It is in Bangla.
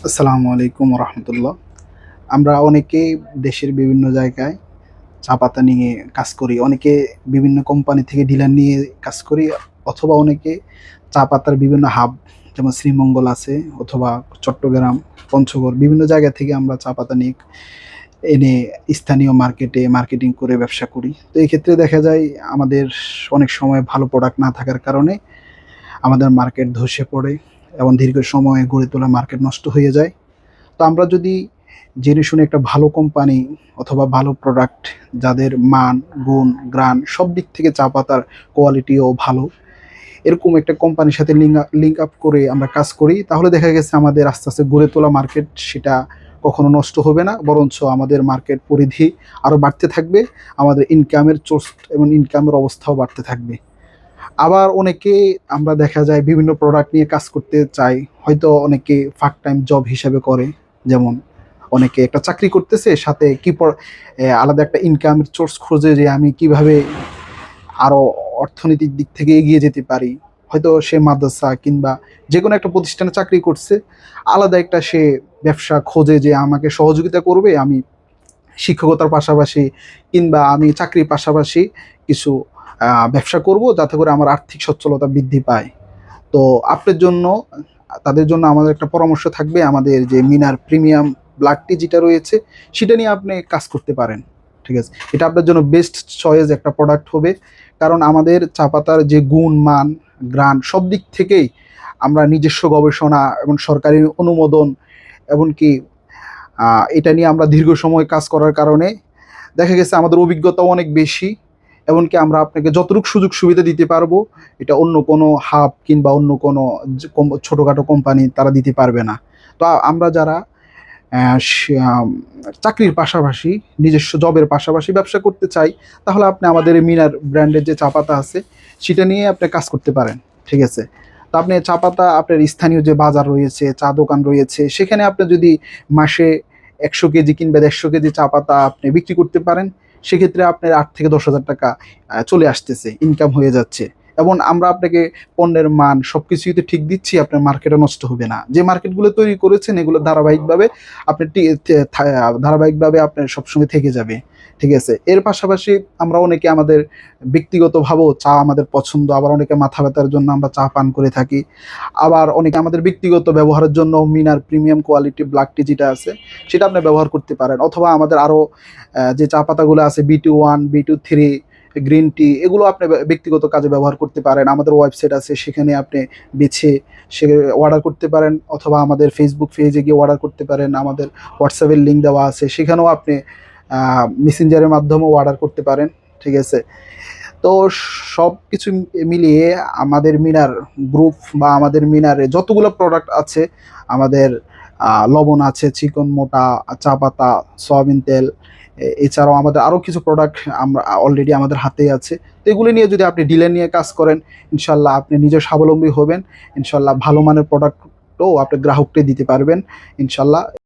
আসসালামু আলাইকুম রহমতুল্লাহ। আমরা অনেকেই দেশের বিভিন্ন জায়গায় চা পাতা নিয়ে কাজ করি। অনেকে বিভিন্ন কোম্পানি থেকে ডিলার নিয়ে কাজ করি, অথবা অনেকে চা পাতার বিভিন্ন হাব, যেমন শ্রীমঙ্গল আছে, অথবা চট্টগ্রাম, পঞ্চগড়, বিভিন্ন জায়গা থেকে আমরা চা পাতা নিয়ে এনে স্থানীয় মার্কেটে মার্কেটিং করে ব্যবসা করি। তো এই ক্ষেত্রে দেখা যায় আমাদের অনেক সময় ভালো প্রোডাক্ট না থাকার কারণে আমাদের মার্কেট ধসে পড়ে এবং দীর্ঘ সময়ে গড়ে তোলা মার্কেট নষ্ট হয়ে যায়। তো আমরা যদি জেনে শুনে একটা ভালো কোম্পানি অথবা ভালো প্রোডাক্ট, যাদের মান, গুণ, গ্রান সব দিক থেকে চা পাতার কোয়ালিটিও ভালো, এরকম একটা কোম্পানির সাথে লিঙ্ক আপ করে আমরা কাজ করি, তাহলে দেখা গেছে আমাদের আস্তে আস্তে গড়ে তোলা মার্কেট সেটা কখনো নষ্ট হবে না, বরঞ্চ আমাদের মার্কেট পরিধি আরও বাড়তে থাকবে, আমাদের ইনকামের সোর্স এবং ইনকামের অবস্থাও বাড়তে থাকবে। আবার অনেকে আমরা দেখা যায় বিভিন্ন প্রোডাক্ট নিয়ে কাজ করতে চাই, হয়তো অনেকে পার্ট টাইম জব হিসাবে করে, যেমন অনেকে একটা চাকরি করতেছে, সাথে আলাদা একটা ইনকামের সোর্স খোঁজে যে আমি কিভাবে আরও অর্থনৈতিক দিক থেকে এগিয়ে যেতে পারি। হয়তো সে মাদ্রাসা কিংবা যে কোনো একটা প্রতিষ্ঠানে চাকরি করছে, আলাদা একটা সে ব্যবসা খোঁজে যে আমাকে সহযোগিতা করবে, আমি শিক্ষকতার পাশাপাশি কিংবা আমি চাকরির পাশাপাশি কিছু ব্যবসা করব, যাতে করে আমার আর্থিক সচ্ছলতা বৃদ্ধি পায়। তো আপনার জন্য, তাদের জন্য আমাদের একটা পরামর্শ থাকবে, আমাদের যে মিনার প্রিমিয়াম ব্ল্যাক টি যেটা রয়েছে সেটা নিয়ে আপনি কাজ করতে পারেন। ঠিক আছে, এটা আপনার জন্য বেস্ট চয়েস একটা প্রোডাক্ট হবে, কারণ আমাদের চা পাতার যে গুণ, মান, গ্রান সব দিক থেকেই আমরা নিজস্ব গবেষণা এবং সরকারি অনুমোদন, এমনকি এটা নিয়ে আমরা দীর্ঘ সময় কাজ করার কারণে দেখা গেছে আমাদের অভিজ্ঞতাও অনেক বেশি। এমনকি আমরা আপনাকে যতটুকু সুযোগ সুবিধা দিতে পারবো, এটা অন্য কোনো হাব কিংবা অন্য কোনো ছোটোখাটো কোম্পানি তারা দিতে পারবে না। তো আমরা যারা চাকরির পাশাপাশি, নিজস্ব জবের পাশাপাশি ব্যবসা করতে চাই, তাহলে আপনি আমাদের এই মিনার ব্র্যান্ডের যে চা পাতা আছে সেটা নিয়ে আপনি কাজ করতে পারেন। ঠিক আছে, তো আপনি চা পাতা, আপনার স্থানীয় যে বাজার রয়েছে, চা দোকান রয়েছে, সেখানে আপনি যদি মাসে 100 কেজি কিংবা 150 কেজি চা পাতা আপনি বিক্রি করতে পারেন, সেক্ষেত্রে আপনার 8 থেকে 10 হাজার টাকা চলে আসতেছে, ইনকাম হয়ে যাচ্ছে। এবং আমরা আপনাকে পণ্যের মান সব কিছুই তো ঠিক দিচ্ছি, আপনার মার্কেটে নষ্ট হবে না। যে মার্কেটগুলো তৈরি করেছেন এগুলো ধারাবাহিকভাবে আপনি ধারাবাহিকভাবে আপনার সবসময় থেকে যাবে। ঠিক আছে, এর পাশাপাশি আমরা অনেকে আমাদের ব্যক্তিগতভাবেও চা আমাদের পছন্দ, আবার অনেকে মাথা ব্যথার জন্য আমরা চা পান করে থাকি, আবার অনেকে আমাদের ব্যক্তিগত ব্যবহারের জন্য মিনার প্রিমিয়াম কোয়ালিটি ব্ল্যাক টি যেটা আছে সেটা আপনি ব্যবহার করতে পারেন, অথবা আমাদের আরও যে চা পাতাগুলো আছে B21, B23, গ্রিন টি, এগুলো আপনি ব্যক্তিগত কাজে ব্যবহার করতে পারেন। আমাদের ওয়েবসাইট আছে, সেখানে আপনি বেছে সে অর্ডার করতে পারেন, অথবা আমাদের ফেসবুক পেজে গিয়ে অর্ডার করতে পারেন। আমাদের হোয়াটসঅ্যাপের লিঙ্ক দেওয়া আছে, সেখানেও আপনি মেসেঞ্জারের মাধ্যমেও অর্ডার করতে পারেন। ঠিক আছে, তো সব কিছু মিলিয়ে আমাদের মিনার গ্রুপ বা আমাদের মিনারে যতগুলো প্রোডাক্ট আছে, আমাদের লবণ আছে, চিকন মোটা, চা পাতা, সয়াবিন তেল, এছাড়াও আমাদের আরও কিছু প্রোডাক্ট আমরা অলরেডি আমাদের হাতেই আছে। তো এগুলি নিয়ে যদি আপনি ডিলার নিয়ে কাজ করেন, ইনশাল্লাহ আপনি নিজে স্বাবলম্বী হবেন, ইনশাল্লাহ ভালো মানের প্রোডাক্টও আপনি গ্রাহককে দিতে পারবেন ইনশাল্লাহ।